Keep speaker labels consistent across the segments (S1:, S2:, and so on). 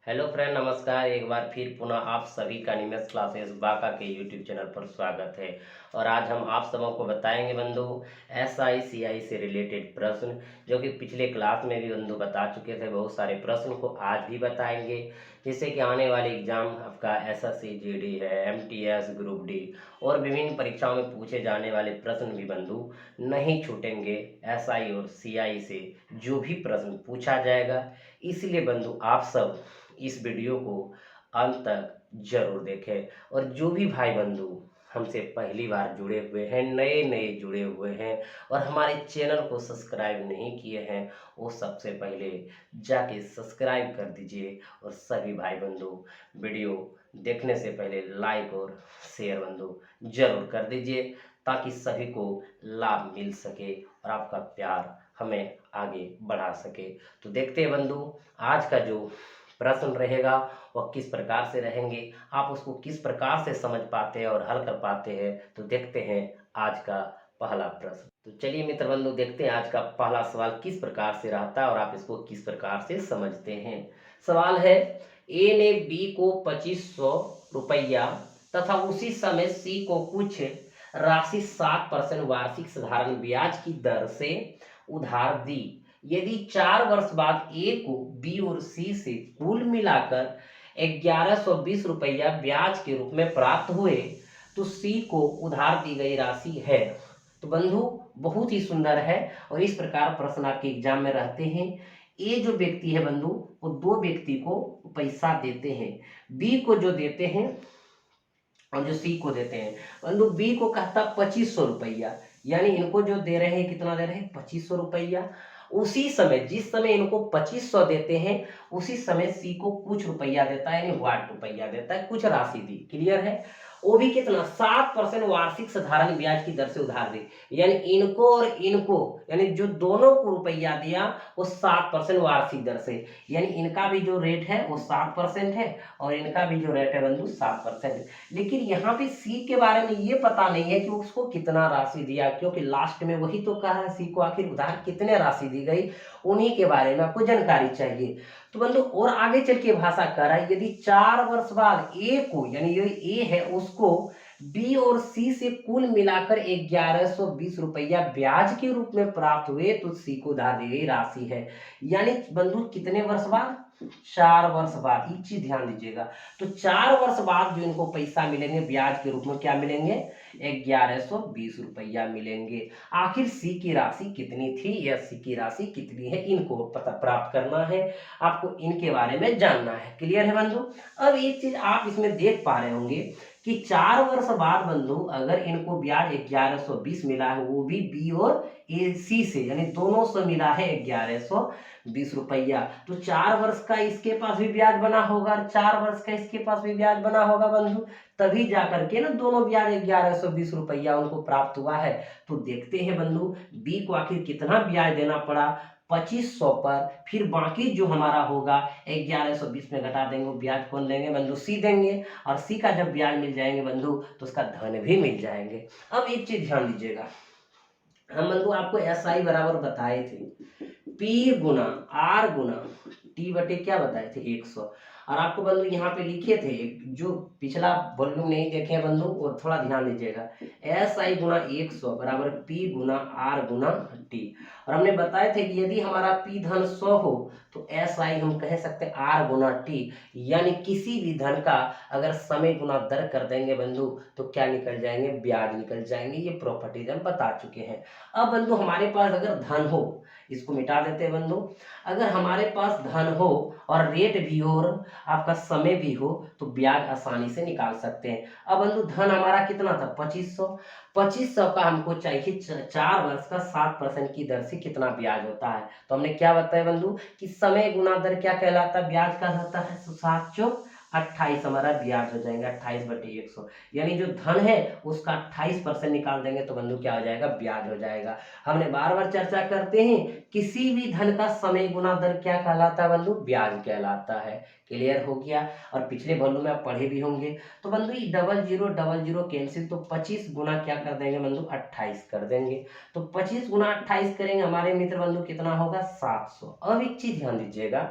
S1: Hello friend, नमस्कार। एक बार फिर पुनः आप सभी का निमेष क्लासेस बाका के यूट्यूब चैनल पर स्वागत है। और आज हम आप सबों को बताएंगे बंधु एसआई सीआई से रिलेटेड प्रश्न, जो कि पिछले क्लास में भी बंधु बता चुके थे। बहुत सारे प्रश्न को आज भी बताएंगे, जिससे कि आने वाले एग्जाम आपका एसएससी जीडी है, एमटीएस ग्रुप डी और विभिन्न परीक्षाओं में पूछे जाने वाले प्रश्न भी बंधु नहीं छूटेंगे। एसआई और सीआई से जो भी प्रश्न पूछा जाएगा, इसलिए बंधु आप सब इस वीडियो को अंत तक जरूर देखें। और जो भी भाई बंधु हमसे पहली बार जुड़े हुए हैं, नए नए जुड़े हुए हैं और हमारे चैनल को सब्सक्राइब नहीं किए हैं, वो सबसे पहले जाके सब्सक्राइब कर दीजिए। और सभी भाई बंधु वीडियो देखने से पहले लाइक और शेयर बंधु जरूर कर दीजिए, ताकि सभी को लाभ मिल सके और आपका प्यार हमें आगे बढ़ा सके। तो देखते हैं बंधु, आज का जो प्रश्न रहेगा वह किस प्रकार से रहेंगे, आप उसको किस प्रकार से समझ पाते हैं और हल कर पाते हैं। तो देखते हैं आज का पहला प्रश्न। तो चलिए मित्र बंधु, देखते हैं आज का पहला सवाल किस प्रकार से रहता है और आप इसको किस प्रकार से समझते हैं। सवाल है, ए ने बी को 2500 रुपया तथा उसी समय सी को कुछ राशि 7% वार्षिक साधारण ब्याज की दर से उधार दी। यदि 4 वर्ष बाद ए को बी और सी से कुल मिलाकर 1120 रुपया ब्याज के रूप में प्राप्त हुए, तो सी को उधार दी गई राशि है। तो बंधु बहुत ही सुंदर है और इस प्रकार प्रश्न आपके एग्जाम में रहते हैं। ए जो व्यक्ति है बंधु, वो दो व्यक्ति को पैसा देते हैं, बी को जो देते हैं और जो सी को देते हैं। बंधु बी को कहता 2500 रुपया, यानी इनको जो दे रहे हैं कितना दे रहे हैं, 2500 रुपया। उसी समय जिस समय इनको 2500 देते हैं, उसी समय सी को कुछ रुपया देता है, यानी वाट रुपया देता है, कुछ राशि दी। क्लियर है। वो भी कितना, 7% वार्षिक साधारण ब्याज की दर से उधार दी। यानी इनको और इनको, यानी जो दोनों को रुपया दिया वो 7% वार्षिक दर से, यानी इनका भी जो रेट है वो 7% है और इनका भी जो रेट है बंधु 7% है। लेकिन यहाँ पे सी के बारे में ये पता नहीं है कि उसको कितना राशि दिया, क्योंकि लास्ट में वही तो कहा है सी को आखिर उधार कितने राशि दी गई, उन्हीं के बारे में आपको जानकारी चाहिए। तो बंधु और आगे चल के भाषा कर रहा है, यदि 4 वर्ष बाद ए को, यानी ये ए है, उसको बी और सी से कुल मिलाकर 1120 रुपया ब्याज के रूप में प्राप्त हुए, तो सी को उधार दी गई राशि है। यानी बंधु कितने वर्ष बाद, 4 वर्ष बाद, एक चीज ध्यान दीजिएगा। तो 4 वर्ष बाद जो इनको पैसा मिलेंगे ब्याज के रूप में, क्या मिलेंगे, 1120 रुपया मिलेंगे। आखिर सी की राशि कितनी थी या सी की राशि कितनी है, इनको पता प्राप्त करना है, आपको इनके बारे में जानना है। क्लियर है बंधु। अब एक चीज आप इसमें देख पा रहे होंगे कि 4 वर्ष बाद बंधु अगर इनको ब्याज 1120 मिला है, वो भी बी और ए सी से, यानी दोनों से मिला है 1120 रुपया, तो 4 वर्ष का इसके पास भी ब्याज बना होगा और 4 वर्ष का इसके पास भी ब्याज बना होगा बंधु, तभी जाकर के ना दोनों ब्याज 1120 रुपया उनको प्राप्त हुआ है। तो देखते हैं बंधु बी को आखिर कितना ब्याज देना पड़ा 2500 पर, फिर बाकी जो हमारा होगा 1120 में घटा देंगे, वो ब्याज कौन देंगे बंधु, सी देंगे। और सी का जब ब्याज मिल जाएंगे बंधु, तो उसका धन भी मिल जाएंगे। अब एक चीज ध्यान दीजिएगा, हम बंधु आपको एस आई बराबर बताए थे, पी गुना आर गुना टी बटे क्या बताए थे, 100। और आपको बंधु यहाँ पे लिखे थे, जो पिछला वॉल्यूम नहीं देखे हैं बंधु वो थोड़ा ध्यान दीजिएगा, एस आई गुना 100 बराबर पी गुना आर गुना टी। और हमने बताए थे कि यदि हमारा पी धन 100 हो, तो एस आई हम कह सकते हैं आर गुना टी, यानी किसी भी धन का अगर समय गुना दर कर देंगे बंधु, तो क्या निकल जाएंगे, ब्याज निकल जाएंगे। ये प्रॉपर्टीज हम बता चुके हैं। अब बंधु हमारे पास अगर धन हो, इसको मिटा देते हैं बंधु, अगर हमारे पास धन हो और रेट भी हो और आपका समय भी हो, तो ब्याज आसानी से निकाल सकते हैं। अब बंधु धन हमारा कितना था, 2500, 2500 का हमको चाहिए 4 वर्ष का 7% की दर से कितना ब्याज होता है। तो हमने क्या बताया बंधु कि समय गुना दर क्या कहलाता है, ब्याज का होता है, 7 चौक 28 हमारा ब्याज हो जाएगा, 28 बटे 100, यानी जो धन है उसका 28% निकाल देंगे तो बंधु क्या हो जाएगा, ब्याज हो जाएगा। हमने बार बार चर्चा करते हैं, किसी भी धन का समय गुना दर क्या कहलाता है बंधु, ब्याज कहलाता है। क्लियर हो गया। और पिछले वॉल्यूम में आप पढ़े भी होंगे। तो बंधु ये 0000 कैंसिल, तो 25 गुना क्या कर देंगे बंधु, 28 कर देंगे। तो 25 गुना 28 करेंगे हमारे मित्र बंधु कितना होगा, 700। अब एक चीज ध्यान दीजिएगा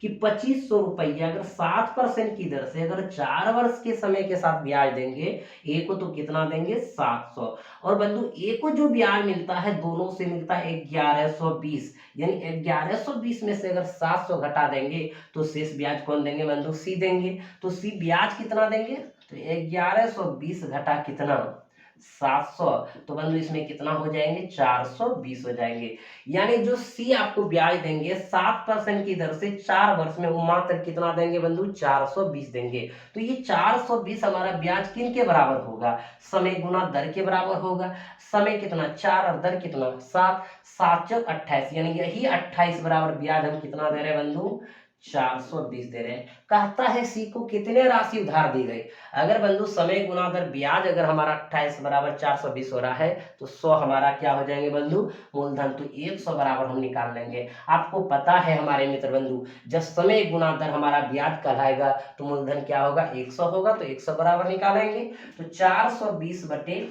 S1: कि 2500 रुपया अगर 7% की दर से अगर 4 वर्ष के समय के साथ ब्याज देंगे ए को, तो कितना देंगे 700। और बंधु ए को जो ब्याज मिलता है दोनों से मिलता है 1120, यानी 1120 में से अगर 700 घटा देंगे तो शेष ब्याज कौन देंगे बंधु, सी देंगे। तो सी ब्याज कितना देंगे, तो 1120 घटा कितना 700, तो बंधु इसमें कितना हो जाएंगे 420 हो जाएंगे। यानी जो सी आपको ब्याज देंगे 7% की दर से 4 वर्ष में, वो मात्र कितना देंगे बंधु 420 देंगे। तो ये 420 हमारा ब्याज किन के बराबर होगा, समय गुना दर के बराबर होगा। समय कितना 4 और दर कितना 7, 7 चौक 28, यानी यही 28 बराबर ब्याज हम कितना दे रहे हैं बंधु 420 दे रहे हैं। कहता है सी को कितने राशि उधार दी गई। अगर बंधु समय गुना दर ब्याज अगर हमारा 28 बराबर 420 हो रहा है तो 100 हमारा क्या हो जाएंगे बंधु मूलधन, तो 100 बराबर हम निकाल लेंगे। आपको पता है हमारे मित्र बंधु, जब समय गुना दर हमारा ब्याज कहलाएगा तो मूलधन क्या होगा 100 होगा, तो 100 बराबर निकालेंगे। तो 420 बटे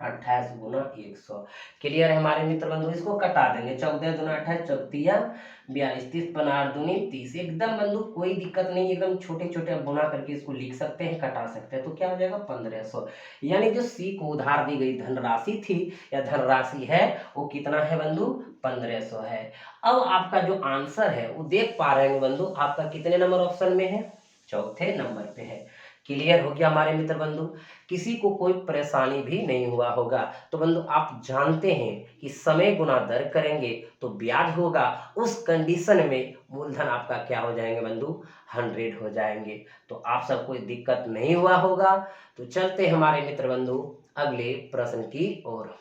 S1: 28 गुना 100। क्लियर है हमारे मित्र बंधु, इसको कटा देंगे। 14 दूना 28, 42 30 15 दूनी 30। एकदम बंधु कोई दिक्कत नहीं, एकदम छोटे छोटे गुना करके इसको लिख सकते हैं, कटा सकते हैं। तो क्या हो जाएगा 1500। यानी जो सी को उधार दी गई धनराशि थी या धनराशि है वो कितना है बंधु 1500 है। अब आपका जो आंसर है वो देख पा रहे हैं बंधु, आपका कितने नंबर ऑप्शन में है, चौथे नंबर पे है। क्लियर हो गया हमारे मित्र बंधु, किसी को कोई परेशानी भी नहीं हुआ होगा। तो बंधु आप जानते हैं कि समय गुना दर करेंगे तो ब्याज होगा, उस कंडीशन में मूलधन आपका क्या हो जाएंगे बंधु 100 हो जाएंगे। तो आप सब कोई दिक्कत नहीं हुआ होगा। तो चलते हमारे मित्र बंधु अगले प्रश्न की ओर।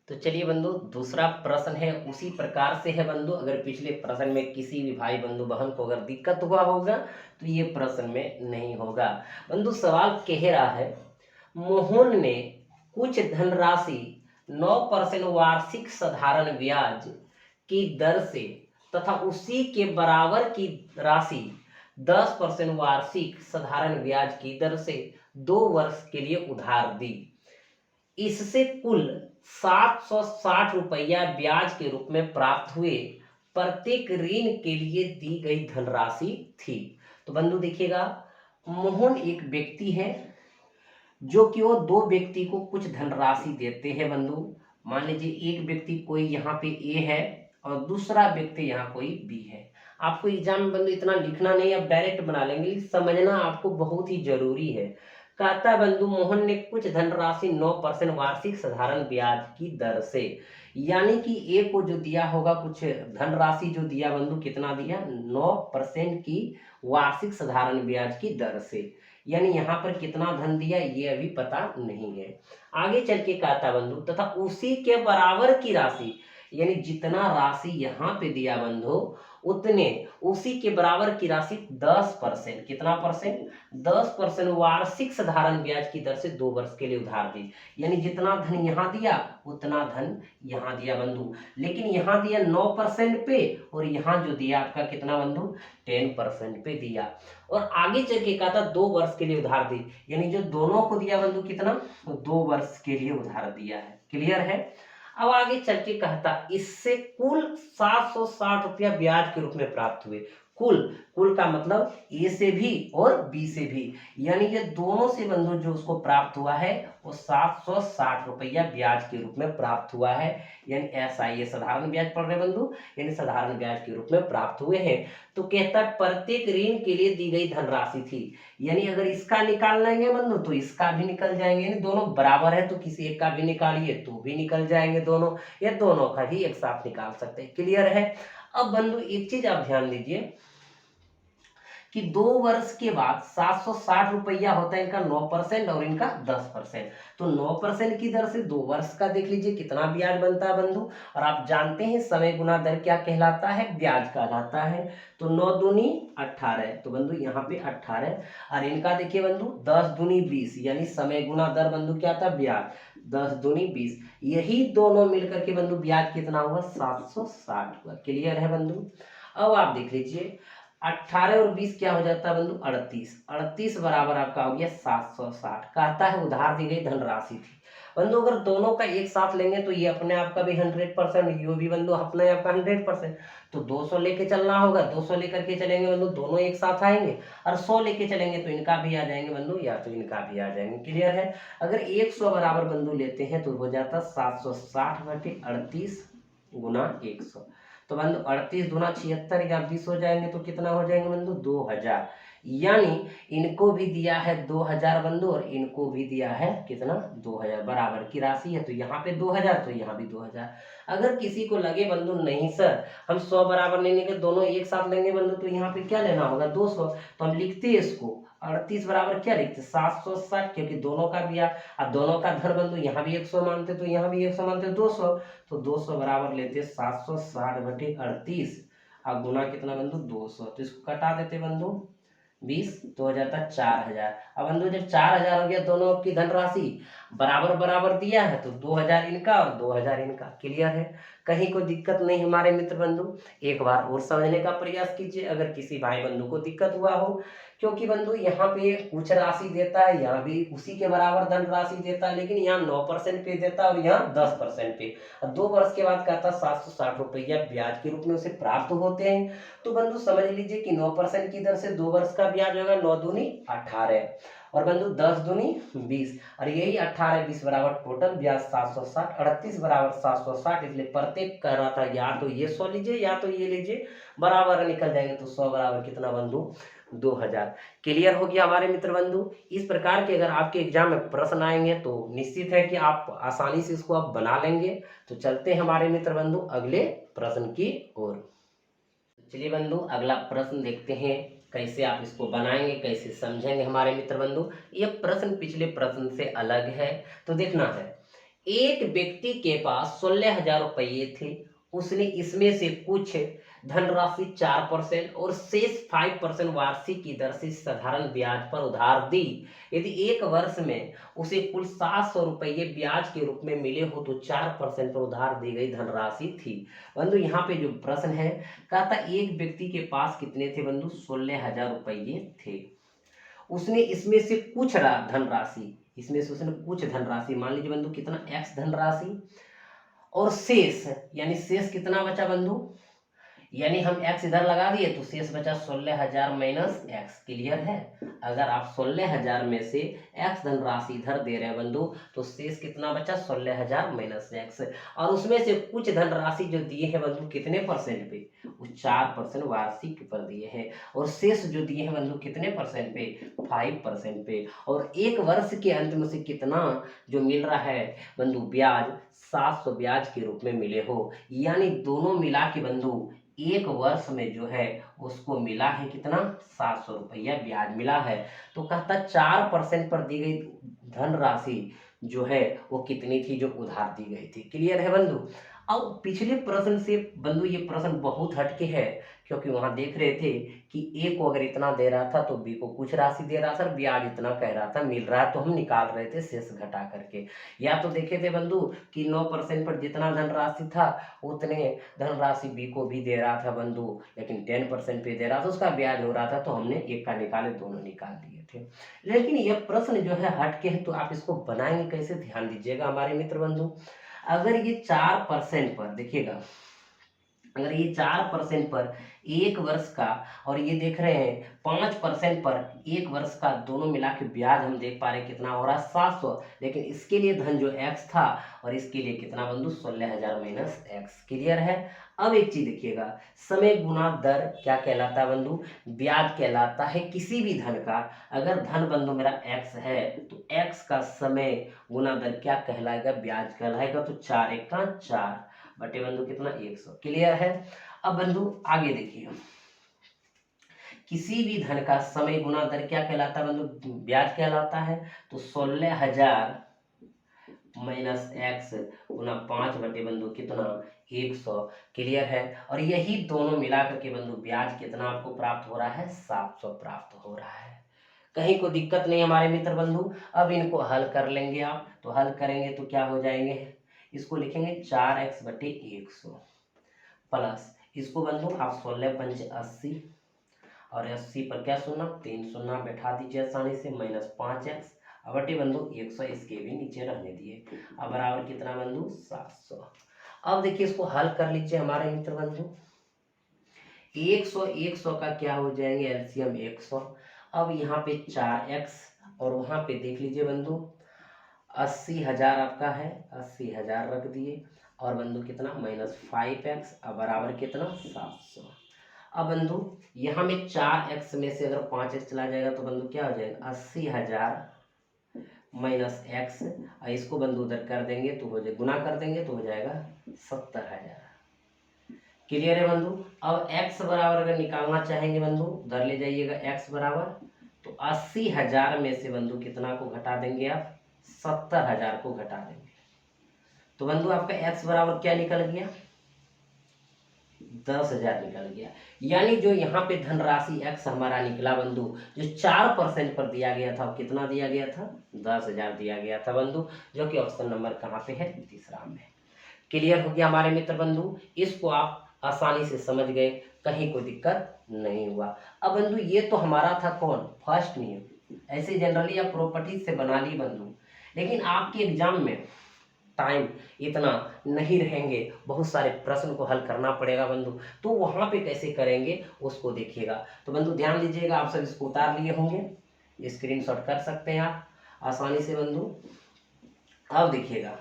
S1: तो चलिए बंधु दूसरा प्रश्न है उसी प्रकार से है बंधु। अगर पिछले प्रश्न में किसी भी भाई बंधु बहन को अगर दिक्कत हुआ होगा तो ये प्रश्न में नहीं होगा। बंधु सवाल कह रहा है, मोहन ने कुछ धनराशि 9% वार्षिक साधारण ब्याज की दर से तथा उसी के बराबर की राशि 10% वार्षिक साधारण ब्याज की दर से 2 वर्ष के लिए उधार दी। इससे कुल 760 रुपया ब्याज के रूप में प्राप्त हुए। प्रत्येक ऋण के लिए दी गई धनराशि थी। तो बंधु देखिएगा, मोहन एक व्यक्ति है जो कि वो 2 व्यक्ति को कुछ धनराशि देते हैं बंधु। मान लीजिए एक व्यक्ति कोई यहाँ पे ए है और दूसरा व्यक्ति यहाँ कोई बी है। आपको एग्जाम में बंधु इतना लिखना नहीं, आप डायरेक्ट बना लेंगे, समझना आपको बहुत ही जरूरी है। कहता बंधु मोहन ने कुछ धनराशि 9% वार्षिक साधारण ब्याज की दर से, यानी कि ए को जो दिया होगा कुछ धनराशि जो दिया बंधु कितना दिया 9% की वार्षिक साधारण ब्याज की दर से, यानी यहाँ पर कितना धन दिया ये अभी पता नहीं है। आगे चल के कहता बंधु तथा उसी के बराबर की राशि, यानी जितना राशि यहाँ पे दिया बंधु उतने उसी के बराबर की राशि 10%, कितना परसेंट 10% वार्षिक साधारण ब्याज की दर से 2 वर्ष के लिए उधार दी। यानी जितना धन यहाँ दिया उतना धन यहाँ दिया बंधु, लेकिन यहाँ दिया 9% पे और यहाँ जो दिया आपका कितना बंधु 10% पे दिया। और आगे चल के कहा था 2 वर्ष के लिए उधार दी, यानी जो दोनों को दिया बंधु कितना 2 वर्ष के लिए उधार दिया है। क्लियर है। अब आगे चल के कहता इससे कुल 760 रुपया ब्याज के रूप में प्राप्त हुए। कुल का मतलब ए से भी और बी से भी, यानी ये दोनों से बंधु जो उसको प्राप्त हुआ है वो 760 रुपया ब्याज के रूप में प्राप्त हुआ है। यानी ऐसा ये साधारण ब्याज पढ़ रहे बंधु, यानी साधारण ब्याज के रूप में प्राप्त हुए हैं। तो कहता है प्रत्येक ऋण के लिए दी गई धनराशि थी, यानी अगर इसका निकाल लेंगे बंधु तो इसका भी निकल जाएंगे, यानी दोनों बराबर है तो किसी एक का भी निकालिए तो भी निकल जाएंगे दोनों, या दोनों का ही एक साथ निकाल सकते हैं। क्लियर है। अब बंधु एक चीज आप ध्यान दीजिए कि 2 वर्ष के बाद 760 रुपया होता है इनका 9% और इनका 10%। तो 9% की दर से 2 वर्ष का देख लीजिए कितना ब्याज बनता है बंधु। और आप जानते हैं समय गुना दर क्या कहलाता है, ब्याज कहलाता है। तो 9 दूनी 18, तो बंधु यहाँ पे 18। और इनका देखिए बंधु 10 दूनी 20, यानी समय गुना दर बंधु क्या था ब्याज, 10 दूनी 20। यही दोनों मिलकर के बंधु ब्याज कितना हुआ 760 हुआ। क्लियर है बंधु। अब आप देख लीजिए 18 और 20 क्या हो जाता है बंधु 38। 38 बराबर आपका हो गया 760। कहता है उधार दी गई धनराशि थी। बंधु अगर दोनों का एक साथ लेंगे तो ये अपने आप का भी 100%, ये भी बंधु अपने आप का 100%। तो 200 लेके चलना होगा, 200 लेकर के चलेंगे बंधु, दोनों एक साथ आएंगे। और 100 लेके चलेंगे तो इनका भी आ जाएंगे बंधु, या तो इनका भी आ जाएंगे। क्लियर है। अगर 100 बराबर बंधु लेते हैं तो हो जाता 760/38 गुना 100। तो बंधु 38 दूना 76 या 20 हो जाएंगे तो कितना हो जाएंगे बंधु 2000। यानी इनको भी दिया है 2000 बंधु और इनको भी दिया है कितना 2000। बराबर की राशि है तो यहाँ पे 2000 तो यहाँ भी 2000। अगर किसी को लगे बंधु नहीं सर हम 100 बराबर नहीं लेंगे, दोनों एक साथ लेंगे बंधु, तो यहाँ पे क्या लेना होगा 200। तो हम लिखते हैं इसको 38 बराबर क्या लिखते 760, क्योंकि दोनों का भी अब दोनों का धन बंधु यहाँ भी 100 मानते तो यहाँ भी 100 मानते 200। तो 200 बराबर लेते 760/38 और गुना कितना बंधु 200। तो इसको कटा देते बंधु 20 तो हो जाता 4000। अब बंधु जब 4000 हो गया, दोनों की धनराशि बराबर बराबर दिया है तो 2000 इनका और 2000 इनका। क्लियर है। कहीं कोई दिक्कत नहीं हमारे मित्र बंधु। एक बार और समझने का प्रयास कीजिए अगर किसी भाई बंधु को दिक्कत हुआ हो, क्योंकि बंधु यहाँ पे कुछ राशि देता है, यहाँ भी उसी के बराबर धन राशि देता है, लेकिन यहाँ 9% पे देता है और यहाँ 10% पे। और 2 वर्ष के बाद कहता 760 रुपया ब्याज के रूप में उसे प्राप्त होते हैं। तो बंधु समझ लीजिए कि 9% की दर से 2 वर्ष का ब्याज होगा 9 दूनी 18 और बंधु 10 दूनी 20 और यही 18 20 बराबर टोटल ब्याज 760। 38 बराबर 760, इसलिए प्रत्येक कह रहा था या तो ये 100 लीजिए या तो ये लीजिए, बराबर निकल जाएंगे। तो 100 बराबर कितना बंधु 2000। क्लियर हो गया हमारे मित्र बंधु। इस प्रकार के अगर आपके एग्जाम में प्रश्न आएंगे तो निश्चित है कि आप आसानी से इसको आप बना लेंगे। तो चलते हैं हमारे मित्र बंधु अगले प्रश्न की ओर। चलिए बंधु अगला प्रश्न देखते हैं कैसे आप इसको बनाएंगे, कैसे समझेंगे हमारे मित्र बंधु। ये प्रश्न पिछले प्रश्न से अलग है, तो देखना है। एक व्यक्ति के पास 16,000 रुपये थे, उसने इसमें से कुछ धनराशि 4% और शेष 5% वार्षिक की दर से साधारण ब्याज पर उधार दी। यदि एक वर्ष में उसे कुल 700 रुपये ब्याज के रूप में मिले हो तो 4% पर उधार दी गई धनराशि थी। बंधु यहाँ पे जो प्रश्न है, कहता एक व्यक्ति के पास कितने थे बंधु 16,000 रुपये थे। उसने इसमें से कुछ धनराशि, इसमें से उसने कुछ धनराशि मान लीजिए बंधु कितना x धनराशि और शेष, यानी शेष कितना बचा बंधु, यानी हम x इधर लगा दिए तो शेष बचा 16,000 माइनस x। क्लियर है। अगर आप 16,000 में से x धनराशि इधर दे रहे हैं बंधु तो शेष कितना बचा 16,000 माइनस x। और उसमें से कुछ धनराशि जो दिए हैं बंधु कितने परसेंट पे, वो 4% वार्षिक पर दिए हैं। और शेष जो दिए हैं बंधु कितने परसेंट पे 5% पे। और एक वर्ष के अंत में से कितना जो मिल रहा है बंधु ब्याज 700 ब्याज के रूप में मिले हो। यानी दोनों मिला के बंधु एक वर्ष में जो है उसको मिला है कितना 700 रुपया ब्याज मिला है। तो कहता 4% पर दी गई धनराशि जो है वो कितनी थी जो उधार दी गई थी। क्लियर है बंधु। अब पिछले प्रश्न से बंधु ये प्रश्न बहुत हटके है, क्योंकि वहां देख रहे थे कि ए को अगर इतना दे रहा था तो बी को कुछ राशि दे रहा था, ब्याज इतना कह रहा था मिल रहा है, तो हम निकाल रहे थे शेष घटा करके। या तो देखे थे बंधु कि 9% पर जितना धनराशि था उतने धनराशि बी को भी दे रहा था बंधु, लेकिन 10% पे दे रहा था, उसका ब्याज हो रहा था, तो हमने एक का निकाले दोनों निकाल दिए थे। लेकिन यह प्रश्न जो है हटके है, तो आप इसको बनाएंगे कैसे ध्यान दीजिएगा हमारे मित्र बंधु। अगर ये 4% पर देखिएगा, अगर ये 4% पर एक वर्ष का और ये देख रहे हैं 5% पर एक वर्ष का, दोनों मिला के ब्याज हम देख पा रहे हैं कितना हो रहा है 700। लेकिन इसके लिए धन जो x था और इसके लिए कितना बंधु 16,000 माइनस x। क्लियर है। अब एक चीज देखिएगा, समय गुना दर क्या कहलाता है बंधु, ब्याज कहलाता है किसी भी धन का। अगर धन बंधु मेरा x है तो x का समय गुना दर क्या कहलाएगा, ब्याज कहलाएगा। तो 4 1 का 4 बटे बंधु कितना 100। क्लियर है। अब बंधु आगे देखिए, किसी भी धन का समय गुना दर क्या कहलाता है बंधु, ब्याज कहलाता है। तो 16,000 माइनस x गुना 5 बटे बंधु कितना 100। क्लियर है। और यही दोनों मिलाकर के बंधु ब्याज कितना आपको प्राप्त हो रहा है 700 प्राप्त हो रहा है। कहीं को दिक्कत नहीं हमारे मित्र बंधु। अब इनको हल कर लेंगे आप, तो हल करेंगे तो क्या हो जाएंगे, इसको लिखेंगे 4x बटे 100 प्लस इसको बंधु आप 16 पंच 80 और 80 पर क्या शून्य, 3 शून्य बैठा दीजिए आसानी से, -5x बटे बंधु 100, इसके भी नीचे रहने दिए। अब बराबर कितना बंधु, 700। अब देखिए इसको हल कर लीजिए हमारे मित्र बंधु। 100 का क्या हो जाएंगे, एलसीएम 100। अब यहाँ पे 4x और वहाँ पे देख लीजिए बंधु 80,000 आपका है, 80,000 रख दिए और बंधु कितना -5x अब बराबर कितना 700। अब बंधु यहाँ में 4x में से अगर 5x चला जाएगा तो बंधु क्या हो जाएगा 80,000 -x, इसको बंधु उधर कर देंगे तो हो जाए, गुना कर देंगे तो हो जाएगा 70,000। क्लियर है बंधु। अब x बराबर अगर निकालना चाहेंगे बंधु उधर ले जाइएगा, x बराबर तो 80,000 में से बंधु कितना को घटा देंगे आप, 70,000 को घटा देंगे तो बंधु आपका x बराबर क्या निकल गया, 10,000 निकल गया। यानी जो यहाँ पे धनराशि x हमारा निकला बंधु, जो 4% पर दिया गया था, कितना दिया गया था, 10,000 दिया गया था बंधु, जो कि ऑप्शन नंबर कहाँ पे है, तीसरा में। क्लियर हो गया हमारे मित्र बंधु, इसको आप आसानी से समझ गए, कहीं कोई दिक्कत नहीं हुआ। अब बंधु ये तो हमारा था कौन, फर्स्ट नियम। ऐसे जनरली आप प्रॉपर्टी से बना ली बंधु, लेकिन आपके एग्जाम में टाइम इतना नहीं रहेंगे, बहुत सारे प्रश्न को हल करना पड़ेगा बंधु, तो वहाँ पे कैसे करेंगे उसको देखिएगा। तो बंधु ध्यान दीजिएगा, आप सब इसको उतार लिए होंगे, स्क्रीनशॉट कर सकते हैं आप आसानी से बंधु। अब देखिएगा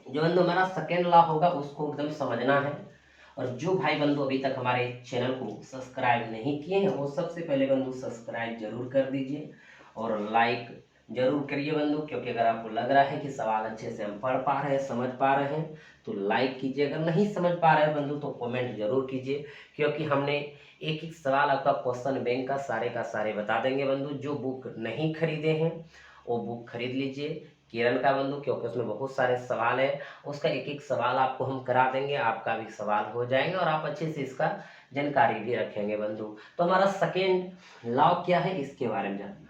S1: जो बंधु हमारा सेकेंड लॉ होगा उसको एकदम समझना है। और जो भाई बंधु अभी तक हमारे चैनल को सब्सक्राइब नहीं किए हैं वो सबसे पहले बंधु सब्सक्राइब जरूर कर दीजिए और लाइक जरूर करिए बंधु, क्योंकि अगर आपको लग रहा है कि सवाल अच्छे से हम पढ़ पा रहे हैं, समझ पा रहे हैं तो लाइक कीजिए। अगर नहीं समझ पा रहे हैं बंधु तो कमेंट जरूर कीजिए, क्योंकि हमने एक एक सवाल आपका क्वेश्चन बैंक का सारे बता देंगे बंधु। जो बुक नहीं खरीदे हैं वो बुक खरीद लीजिए किरण का बंधु, क्योंकि उसमें बहुत सारे सवाल है, उसका एक एक सवाल आपको हम करा देंगे, आपका भी सवाल हो जाएंगे और आप अच्छे से इसका जानकारी भी रखेंगे बंधु। तो हमारा सेकेंड लॉ क्या है इसके बारे में जानना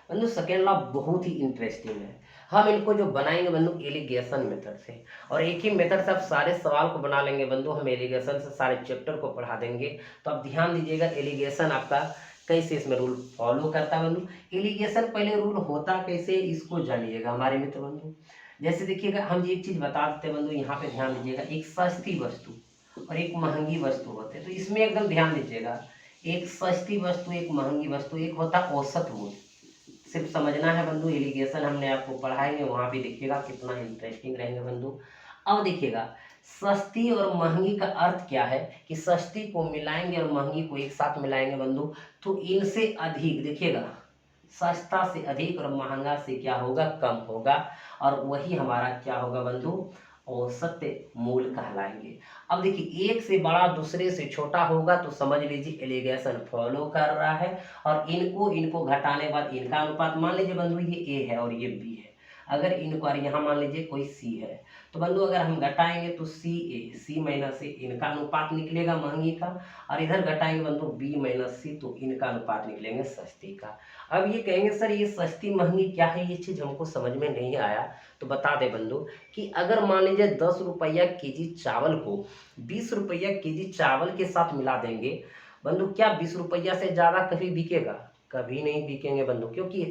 S1: बंधु। सेकेंड लॉ बहुत ही इंटरेस्टिंग है, हम इनको जो बनाएंगे बंधु एलिगेशन मेथड से, और एक ही मेथड से आप सारे सवाल को बना लेंगे बंधु। हम एलिगेशन से सारे चैप्टर को पढ़ा देंगे। तो आप ध्यान दीजिएगा एलिगेशन आपका कैसे इसमें रूल फॉलो करता है बंधु। एलिगेशन पहले रूल होता कैसे इसको जानिएगा हमारे मित्र बंधु। जैसे देखिएगा हम एक चीज बता देते हैं बंधु, यहाँ पे ध्यान दीजिएगा, एक सस्ती वस्तु और एक महंगी वस्तु होते हैं, तो इसमें एकदम ध्यान दीजिएगा, एक सस्ती वस्तु एक महंगी वस्तु, एक होता औसत मूल्य। सिर्फ समझना है बंधु, एलिगेशन हमने आपको पढ़ाएंगे, वहां भी देखिएगा कितना इंटरेस्टिंग रहेंगे बंधु। अब देखिएगा सस्ती और महंगी का अर्थ क्या है कि सस्ती को मिलाएंगे और महंगी को एक साथ मिलाएंगे बंधु, तो इनसे अधिक, देखिएगा सस्ता से अधिक और महंगा से क्या होगा, कम होगा, और वही हमारा क्या होगा बंधु, औसत मूल्य कहलाएंगे। अब देखिए एक से बड़ा दूसरे से छोटा होगा तो समझ लीजिए एलिगेशन फॉलो कर रहा है, और इनको घटाने के बाद इनका अनुपात, मान लीजिए बंधु ये ए है और ये बी है, अगर इनको, और यहाँ मान लीजिए कोई सी है, तो बंधु अगर हम घटाएंगे तो सी माइनस ए, इनका अनुपात निकलेगा महंगी का, और इधर घटाएंगे बंधु बी माइनस सी, तो इनका अनुपात निकलेंगे सस्ती का। अब ये कहेंगे सर ये सस्ती महंगी क्या है, ये चीज हमको समझ में नहीं आया, तो बता दे बंधु कि अगर मान लीजिए 10 रुपया केजी चावल को 20 रुपया केजी चावल के साथ मिला देंगे बंधु, क्या 20 रुपया से ज्यादा कभी बिकेगा, कभी नहीं बिकेंगे बंधु, क्योंकि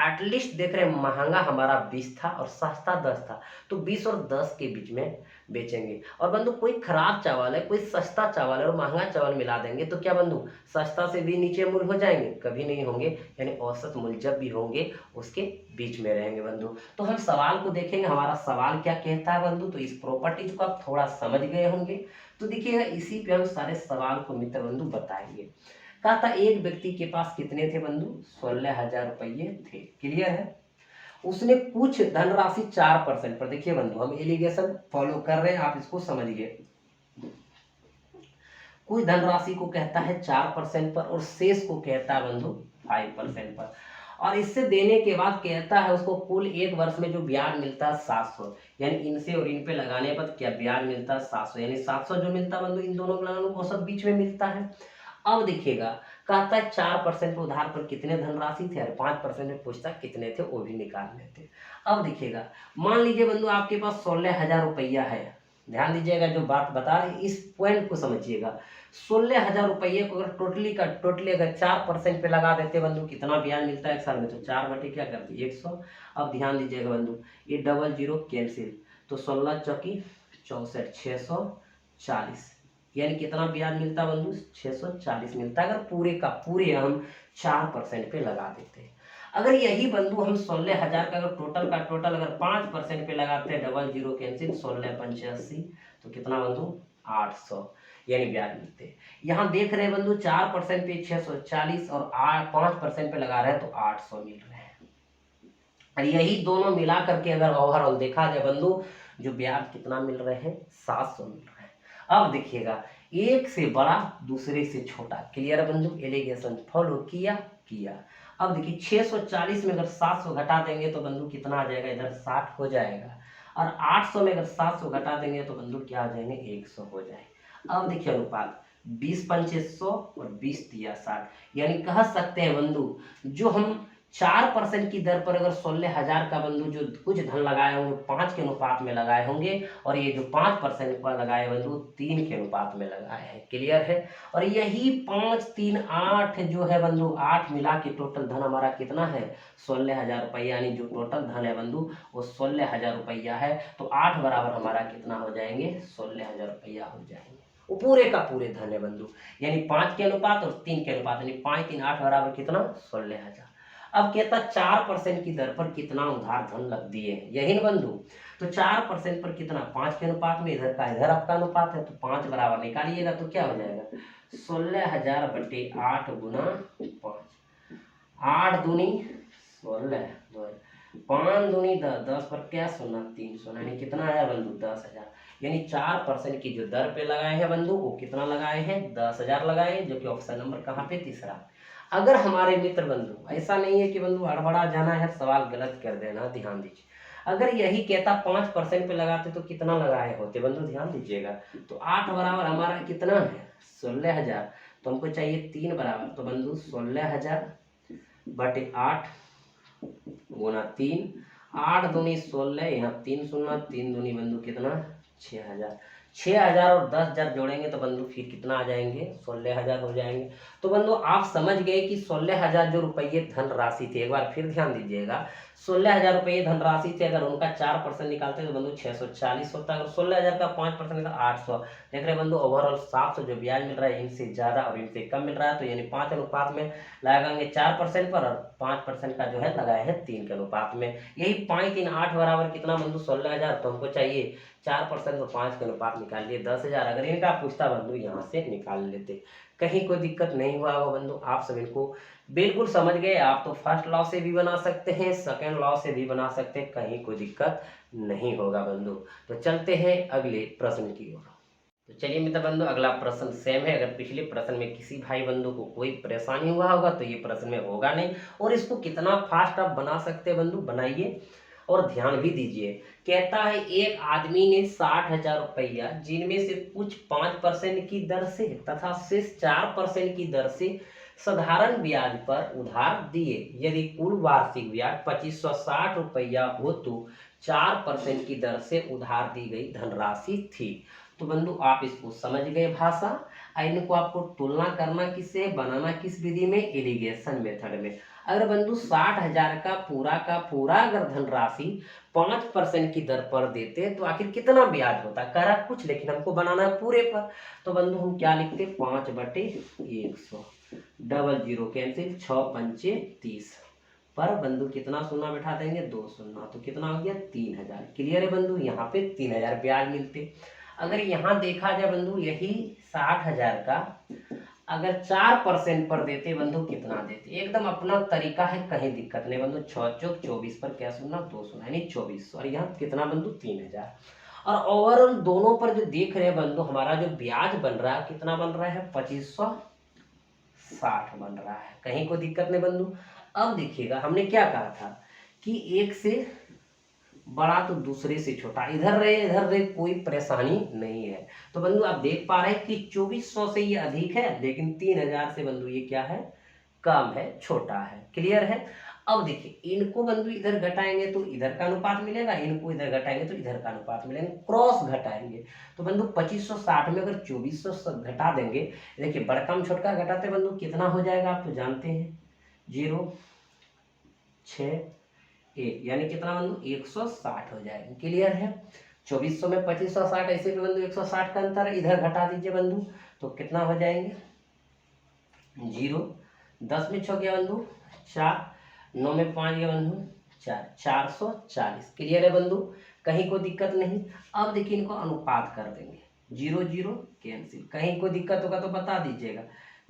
S1: एटलीस्ट देख रहे हैं महंगा हमारा 20 था और सस्ता 10 था, तो 20 और 10 के बीच में बेचेंगे। और बंधु कोई खराब चावल है, कोई सस्ता चावल है और महंगा चावल मिला देंगे तो क्या बंधु सस्ता से भी नीचे मूल्य हो जाएंगे, कभी नहीं होंगे, यानी औसत मूल्य जब भी होंगे उसके बीच में रहेंगे बंधु। तो हम सवाल को देखेंगे, हमारा सवाल क्या कहता है बंधु, तो इस प्रॉपर्टीज को आप थोड़ा समझ गए होंगे, तो देखिएगा इसी पे हम सारे सवाल को मित्र बंधु बताएंगे। कहा था एक व्यक्ति के पास कितने थे बंधु, 16,000 रुपये थे, क्लियर है। उसने कुछ धनराशि 4% पर, देखिए बंधु हम एलिगेशन फॉलो कर रहे हैं, आप इसको समझिए, कुछ धनराशि को कहता है 4% पर और शेष को कहता है बंधु 5% पर, और इससे देने के बाद कहता है उसको कुल एक वर्ष में जो ब्याज मिलता है 700, यानी इनसे और इन पे लगाने पर क्या ब्याज मिलता है 700, यानी 700 जो मिलता है बंधु इन दोनों को लगाने को सब बीच में मिलता है। अब देखिएगा कहता है 4% पे उधार पर कितने धनराशि थे और 5% में पूछता कितने थे, वो भी निकाल लेते। अब देखिएगा, मान लीजिए बंधु आपके पास 16,000 रुपया है। ध्यान दीजिएगा, जो बात बता रहे हैं इस पॉइंट को समझिएगा। 16,000 रुपये को अगर टोटली अगर 4% पे लगा देते बंधु, कितना ब्याज मिलता है एक साल में, तो 4 बटे क्या करते 100। अब ध्यान दीजिएगा बंधु, ये डबल जीरो कैंसिल, तो 16 चौकी 64, 640, यानी कितना ब्याज मिलता बंधु 640 मिलता है, अगर पूरे का पूरे हम 4% पे लगा देते। अगर यही बंधु हम 16,000 का अगर टोटल अगर 5% पे लगाते हैं, डबल जीरो कैंसिल, 16 पंचे 80, तो कितना बंधु 800, यानी ब्याज मिलते। यहाँ देख रहे हैं बंधु 4% पे 640 और 5% पे लगा रहे हैं तो 800 मिल रहे हैं। और यही दोनों मिला करके अगर ओवरऑल देखा जाए बंधु, जो ब्याज कितना मिल रहे हैं 700 मिल रहे हैं। अब देखिएगा, एक से बड़ा दूसरे से छोटा, क्लियर बंधु, एलिगेशन फॉलो किया। अब देखिए 640 में अगर 700 घटा देंगे तो बंधु कितना आ जाएगा, इधर 60 हो जाएगा, और 800 में अगर 700 घटा देंगे तो बंधु क्या आ जाएंगे 100 हो जाएगा। अब देखिए अनुपात 20 पंचे 100 और 20 तिया 60, यानी कह सकते हैं बंधु जो हम 4% की दर पर अगर 16,000 का बंधु जो कुछ धन लगाए होंगे 5 के अनुपात में लगाए होंगे, और ये जो 5% का लगाए बंधु 3 के अनुपात में लगाए हैं, क्लियर है। और यही 5 3 8 जो है बंधु 8 मिला के टोटल धन हमारा कितना है 16,000 रुपया, यानी जो टोटल धन है बंधु वो 16,000 रुपया है। तो 8 बराबर हमारा कितना हो जाएंगे 16,000 रुपया हो जाएंगे, वो पूरे का पूरे धन है बंधु, यानी 5 के अनुपात और 3 के अनुपात, यानी 5 3 8 बराबर कितना 16,000। अब कहता 4% की दर पर कितना उधार धन लग दिए, यही ना बंधु। तो 4% पर कितना 5 के अनुपात में, इधर का इधर आपका अनुपात है, तो 5 बराबर निकालिएगा तो क्या हो जाएगा 16,000 बटे 8 गुना 5, 8 दूनी 16, 5 दूनी 10, 10 पर क्या सोना 300, यानी कितना आया बंधु 10,000। यानी 4% की जो दर पे लगाए हैं बंधु वो कितना लगाए हैं 10,000 लगाए, जो कि ऑप्शन नंबर कहाँ पे तीसरा। अगर हमारे मित्र बंधु, ऐसा नहीं है कि बंधु हड़बड़ा जाना है सवाल गलत कर देना, ध्यान दीजिए। अगर यही कहता 5% पे लगाते तो कितना लगाए होते बंधु, ध्यान दीजिएगा। तो 8 बराबर हमारा कितना है 16,000, तो हमको चाहिए 3 बराबर, तो बंधु 16,000 बटे 8 गुना 3, 8 दूनी 16, यहाँ 3 शून्य 3 दूनी बंधु कितना 6,000, 6,000 और 10,000 जोड़ेंगे तो बंधु फिर कितना आ जाएंगे 16,000 हो जाएंगे। तो बंधु आप समझ गए कि 16,000 जो रुपये धन राशि थे, एक बार फिर ध्यान दीजिएगा, 16,000 रुपये धन राशि थे, अगर उनका 4% निकालते तो बंधु 640 होता है, अगर 16,000 का 5% का 800। देख रहे बंधु ओवरऑल 700 जो ब्याज मिल रहा है इनसे ज़्यादा और इनसे कम मिल रहा है, तो यानी 5 अनुपात में लगाएंगे 4% पर, और 5% का जो है लगाए हैं 3 के अनुपात में। यही 5 3 8 बराबर कितना बंधु 16,000, तो हमको चाहिए 4% तो 5 के अनुपात निकाल लिए 10,000। अगर इनका पूछता बंधु यहाँ से निकाल लेते, कहीं कोई दिक्कत नहीं हुआ होगा बंधु। आप सब इनको बिल्कुल समझ गए, आप तो फर्स्ट लॉ से भी बना सकते हैं, सेकंड लॉ से भी बना सकते हैं, कहीं कोई दिक्कत नहीं होगा बंधु। तो चलते हैं अगले प्रश्न की ओर। तो चलिए मित्र बंधु, अगला प्रश्न सेम है। अगर पिछले प्रश्न में किसी भाई बंधु को कोई परेशानी हुआ होगा तो ये प्रश्न में होगा नहीं, और इसको कितना फास्ट आप बना सकते हैं बंधु, बनाइए और ध्यान भी दीजिए। कहता है एक आदमी ने 60,000 रुपया, जिनमें से कुछ 5% की दर से तथा शेष 4% की दर से साधारण ब्याज पर उधार दिए। यदि कुल वार्षिक ब्याज 2560 रुपया हो तो 4% की दर से उधार दी गई धनराशि थी। तो बंधु आप इसको समझ गए भाषा। इनको आपको तुलना करना किससे, बनाना किस विधि में, एलिगेशन मेथड में। अगर बंधु 60,000 का पूरा अगर धनराशि 5% की दर पर देते तो आखिर कितना ब्याज होता, कह रहा कुछ, लेकिन हमको बनाना है पूरे पर। तो बंधु हम क्या लिखते 5 बटे 100, डबल जीरो कैंसिल, 6 पंचे 30 पर बंधु कितना शून्य बैठा देंगे 2 शून्य, तो कितना हो गया 3,000। क्लियर है बंधु, यहाँ पे 3,000 ब्याज मिलते। अगर यहाँ देखा जाए बंधु यही 60,000 का अगर 4% पर देते बंधु कितना देते, एकदम अपना तरीका है, कहीं दिक्कत नहीं बंधु। 6 चौक 24 पर क्या शून्य 2 शून्य, यानी 24, और यहाँ कितना बंधु 3,000। और ओवरऑल दोनों पर जो देख रहे हैं बंधु हमारा जो ब्याज बन रहा है कितना बन रहा है 2560 बन रहा है, कहीं कोई दिक्कत नहीं बंधु। अब देखिएगा हमने क्या कहा था कि एक से बड़ा तो दूसरे से छोटा, इधर रहे कोई परेशानी नहीं है। तो बंधु आप देख पा रहे हैं कि 2400 से ये अधिक है, लेकिन 3000 से बंधु ये क्या है, कम है, छोटा है। क्लियर है। अब देखिए इनको बंधु इधर घटाएंगे तो इधर का अनुपात मिलेगा, इनको इधर घटाएंगे तो इधर का अनुपात मिलेगा, क्रॉस घटाएंगे। तो बंधु 2560 में अगर 2400 घटा देंगे, देखिए बड़का में छोटका घटाते बंधु कितना हो जाएगा आप तो जानते हैं, 0 6 1, यानी कितना बंधु 160 हो जाएगा। क्लियर है। 2400 में 2560, ऐसे भी बंधु 160 का अंतर है, इधर घटा दीजिए बंधु तो कितना हो जाएंगे 0, 10 में 6 गया बंधु 4, 9 में 5 गया बंधु 4, 440। क्लियर है बंधु, कहीं को दिक्कत नहीं। अब देखिए इनको अनुपात कर देंगे, 0 0 कैंसिल, कहीं को दिक्कत होगा तो बता दीजिएगा।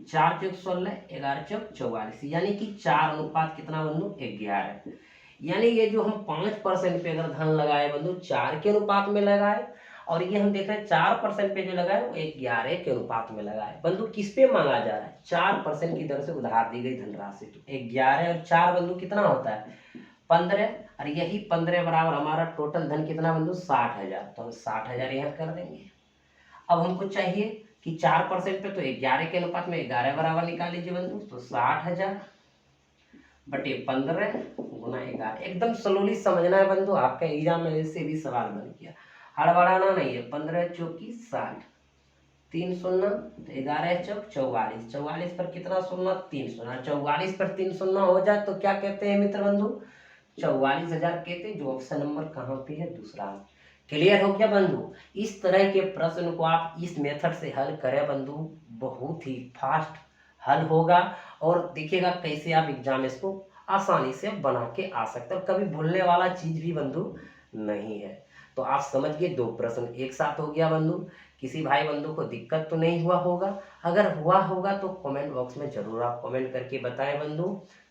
S1: 4 चौक 16, 11 चौक 44, यानी कि 4 अनुपात कितना बंधु 11। यानी ये जो हम 5% पे अगर धन लगाए बंधु 4 के अनुपात में लगाए, और ये हम देख रहे हैं 4% पे जो लगाए वो 11 के अनुपात में लगाए। बंधु किस पे मांगा जा रहा है, 4% की दर से उधार दी गई धनराशि। तो 11 और 4 बंधु कितना होता है 15, और यही 15 बराबर हमारा टोटल धन कितना बंधु 60,000। तो हम 60,000 यहाँ कर देंगे। अब हमको चाहिए कि 4% पे तो 11 के अनुपात में 11 बराबर निकाल लीजिए बंधु, तो 60,000 बटे 15 गुना 11। एकदम स्लोली समझना है बंधु, आपका एग्जाम में इससे भी सवाल बन गया, हड़बड़ाना नहीं है। 15 चौकी 60, 3 शून्य, 11 चौक 44, 44 पर कितना शून्य 3 शून्य, 44 पर 3 शून्य हो जाए तो क्या कहते हैं मित्र बंधु 44,000 कहते हैं, जो ऑप्शन नंबर कहाँ पे है, दूसरा। क्लियर हो क्या बंधु। इस तरह के प्रश्न को आप इस मेथड से हल करें बंधु, बहुत ही फास्ट हल होगा, और देखिएगा कैसे आप एग्जाम इसको आसानी से बना के आ सकते हैं, कभी भूलने वाला चीज भी बंधु नहीं है। तो आप समझ गए, 2 प्रश्न एक साथ हो गया बंधु। किसी भाई बंधु को दिक्कत तो नहीं हुआ होगा, अगर हुआ होगा तो कमेंट बॉक्स में जरूर आप कमेंट करके बताएं बंधु।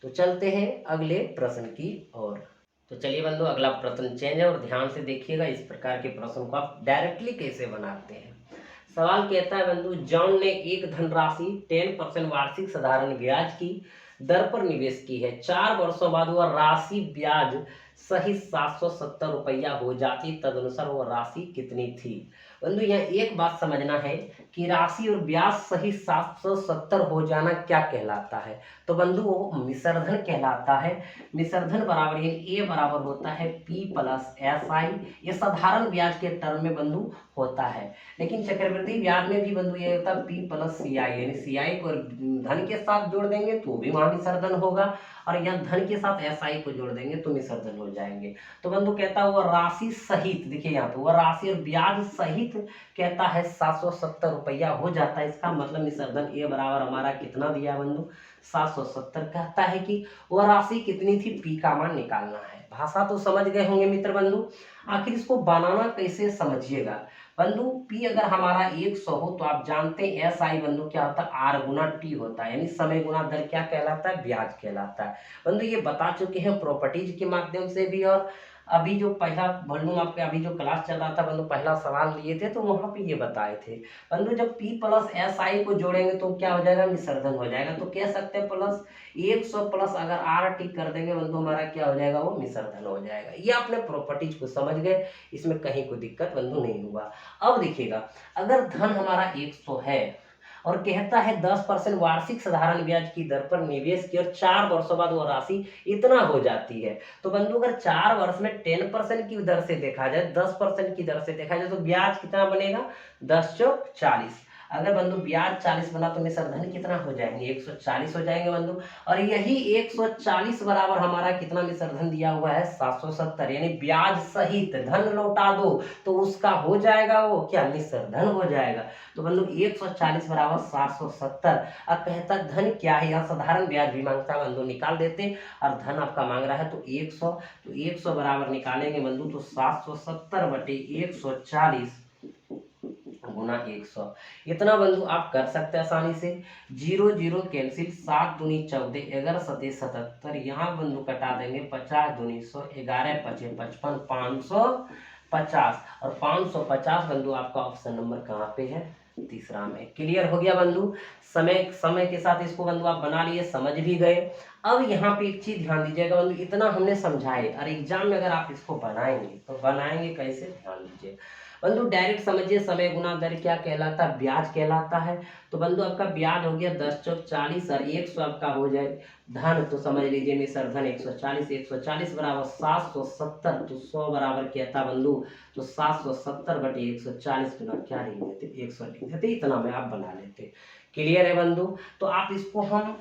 S1: तो चलते हैं अगले प्रश्न की ओर। तो चलिए बंधु अगला प्रश्न चेंज है, और ध्यान से देखिएगा इस प्रकार के प्रश्न को आप डायरेक्टली कैसे बनाते हैं। सवाल कहता है बंधु, जॉन ने एक धनराशि 10% वार्षिक साधारण ब्याज की दर पर निवेश की है। 4 वर्षों बाद वह राशि ब्याज सहित 770 रुपया हो जाती, तदनुसार वह राशि कितनी थी। बंधु यहाँ एक बात समझना है कि राशि और ब्याज सहित 770 हो जाना क्या कहलाता है, तो बंधु वो मिश्रधन कहलाता है। मिश्रधन बराबर ये ए बराबर होता है पी प्लस एस आई, ये साधारण ब्याज के टर्म में बंधु होता है। लेकिन चक्रवृद्धि ब्याज में भी बंधु ये होता है पी प्लस सी आई, यानी सी आई को धन के साथ जोड़ देंगे तो भी वहां मिश्रधन होगा, और यहाँ धन के साथ एस आई को जोड़ देंगे तो मिश्रधन हो जाएंगे। तो बंधु कहता है वह राशि सहित, देखिए यहाँ पे वह राशि और ब्याज सहित कहता है 770 रुपया हो जाता है। इसका मतलब मिश्रधन ए बराबर हमारा कितना दिया बंधु 770। कहता है कि वह राशि कितनी थी, पी का मान निकालना है। भाषा तो समझ गए होंगे मित्र बंधु, आखिर इसको बनाना कैसे समझिएगा बंधु। पी अगर हमारा 100 हो तो आप जानते हैं एस आई बंधु क्या होता है, आर गुना टी होता है, यानी समय गुना दर क्या कहलाता है, ब्याज कहलाता है। बंधु ये बता चुके हैं प्रॉपर्टीज के माध्यम से भी, और अभी जो पहला वॉल्यूम आपके अभी जो क्लास चल रहा था बंधु, पहला सवाल लिए थे तो वहां पे ये बताए थे बंधु, जब P प्लस एस आई को जोड़ेंगे तो क्या हो जाएगा, मिश्रधन हो जाएगा। तो कह सकते हैं प्लस 100 प्लस अगर आर टी कर देंगे बंधु, हमारा क्या हो जाएगा, वो मिश्रधन हो जाएगा। ये आपने प्रॉपर्टीज को समझ गए, इसमें कहीं कोई दिक्कत बंधु नहीं हुआ। अब देखिएगा अगर धन हमारा 100 है और कहता है 10% वार्षिक साधारण ब्याज की दर पर निवेश की, और 4 वर्षों बाद वो राशि इतना हो जाती है। तो बंधु अगर 4 वर्ष में 10% की दर से देखा जाए, 10% की दर से देखा जाए, तो ब्याज कितना बनेगा 10 चौक 40। अगर बंधु ब्याज 40 बना तो मिश्रधन कितना हो जाएंगे 140 हो जाएंगे बंधु, और यही 140 बराबर हमारा कितना मिश्रधन दिया हुआ है 770, यानी ब्याज सहित धन लौटा दो तो उसका हो जाएगा वो क्या, मिश्रधन हो जाएगा। तो बंधु 140 बराबर 770। अब कहता धन क्या है, यहाँ साधारण ब्याज भी मांगता है बंधु, निकाल देते, और धन आपका मांग रहा है तो 100, तो 100 बराबर निकालेंगे बंधु तो 770 बटे 140 गुना 100। इतना बंधु आप कर सकते हैं आसानी से। 0 0 कैंसिल, 7 दूनी 14, 11 सते 77, यहाँ बंधु कटा देंगे, 50 दूनी 100, 11 पचे 55, 50 और 550 बंधु आपका ऑप्शन नंबर कहाँ पे है, तीसरा में। क्लियर हो गया बंधु। समय समय के साथ इसको बंधु आप बना लिए, समझ भी गए। अब यहाँ पे एक चीज ध्यान दीजिएगा बंधु, इतना हमने समझाए और एग्जाम में अगर आप इसको बनाएंगे तो बनाएंगे कैसे, ध्यान दीजिए बंधु। डायरेक्ट समझिए, समय गुना दर क्या कहलाता है, ब्याज कहलाता है। तो बंधु आपका ब्याज हो गया 10 चौक 40 और 100 आपका हो जाए धन, तो समझ लीजिए मिसर धन 140, 140 बराबर 770, तो 100 बराबर क्या था बंधु, तो 770 बटे 140 गुना क्या लिख देते, 100 लिख देते, इतना में आप बना लेते। क्लियर है बंधु। तो आप इसको हम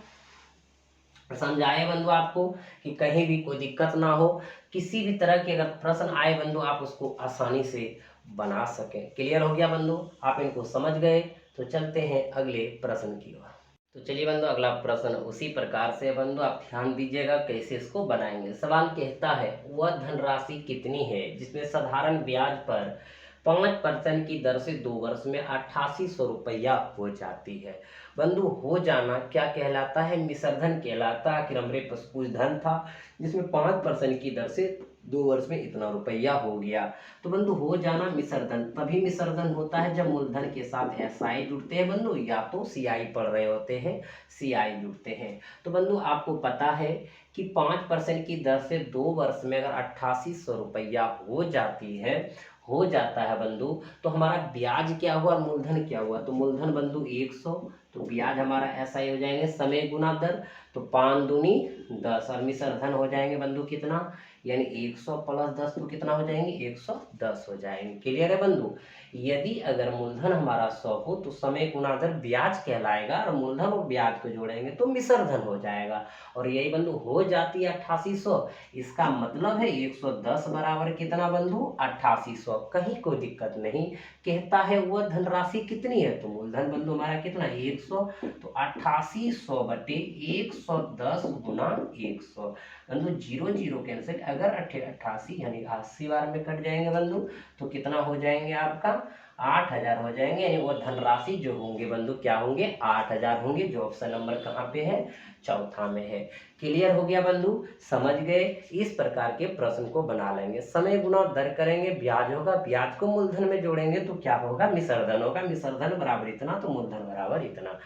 S1: समझाए बंधु आपको कि कहीं भी कोई दिक्कत ना हो, किसी भी तरह के अगर प्रश्न आए बंधु आप उसको आसानी से बना सकें। क्लियर हो गया बंधु, आप इनको समझ गए। तो चलते हैं अगले प्रश्न की ओर। तो चलिए बंधु, अगला प्रश्न उसी प्रकार से बंधु, आप ध्यान दीजिएगा कैसे इसको बनाएंगे। सवाल कहता है वह धनराशि कितनी है जिसमें साधारण ब्याज पर 5% की दर से 2 वर्ष में 8800 रुपया हो जाती है। बंधु हो जाना क्या कहलाता है, मिश्रधन कहलाता है। आखिर हमारे पास कुछ धन था जिसमें 5% की दर से 2 वर्ष में इतना रुपया हो गया। तो बंधु हो जाना मिश्रधन तभी मिश्रधन होता है जब मूलधन के साथ एसआई जुड़ते हैं बंधु, या तो सीआई पढ़ रहे होते हैं, सीआई जुड़ते हैं। तो बंधु आपको पता है कि 5% की दर से 2 वर्ष में अगर 8800 रुपया हो जाता है बंधु, तो हमारा ब्याज क्या हुआ, मूलधन क्या हुआ, तो मूलधन बंधु 100, तो ब्याज हमारा ऐसा ही हो जाएंगे समय गुना दर, तो 5 दूनी 10 और मिश्रधन हो जाएंगे बंधु कितना, यानी 100 प्लस 10 तो कितना हो जाएंगे, 110 हो जाएंगे। क्लियर है बंधु। यदि अगर मूलधन हमारा 100 हो तो समय गुना दर ब्याज कहलाएगा और मूलधन और ब्याज को जोड़ेंगे तो मिश्रधन हो जाएगा। और यही बंधु हो जाती है 8800, इसका मतलब है 110 बराबर कितना बंधु, 8800। कहीं कोई दिक्कत नहीं, कहता है वह धनराशि कितनी है, तो मूलधन बंधु हमारा कितना 100, तो 8800 बटे 110 गुना 100 बंधु, 0 0 कैंसिल, अगर 88 यानी 80 बार में कट जाएंगे बंधु तो कितना हो जाएंगे आपका 8000 हो जाएंगे। यानी वो धनराशि जो होंगे बंधु क्या होंगे, 8000 होंगे, जो ऑप्शन नंबर कहाँ पे है, चौथा में है। क्लियर हो गया बंधु, समझ गए। इस प्रकार के प्रश्न को बना लेंगे, समय गुना दर करेंगे, ब्याज होगा, ब्याज को मूलधन में जोड़ेंगे तो क्या होगा, मिश्रधन होगा, मिश्रधन बराबर इतना तो मूलधन बराबर इतना।